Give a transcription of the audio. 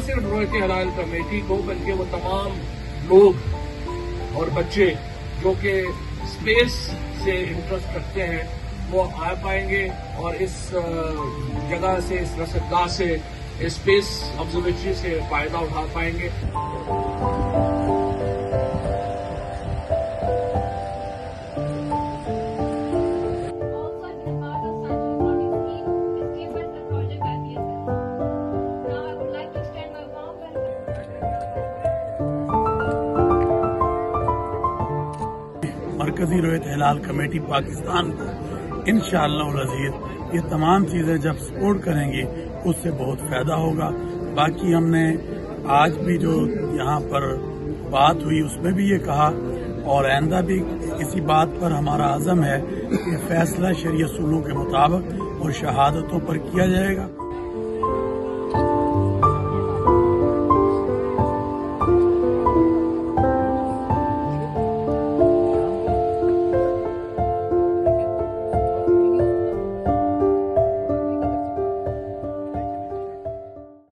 सिर्फ रोयत हलाल कमेटी को बल्कि वो तमाम लोग और बच्चे जो कि स्पेस से इंटरेस्ट रखते हैं वो आ पाएंगे और इस जगह से, इस रसदगाह से, स्पेस ऑब्जर्वेटरी से फायदा उठा पाएंगे। मरकजी रोयत हिलाल कमेटी पाकिस्तान को इंशाअल्लाह अज़ीज़ ये तमाम चीजें जब सपोर्ट करेंगे उससे बहुत फायदा होगा। बाकी हमने आज भी जो यहाँ पर बात हुई उसमें भी ये कहा और आइंदा भी इसी बात पर हमारा अज़म है कि फैसला शरीयत उसूलों के मुताबिक और शहादतों पर किया जाएगा।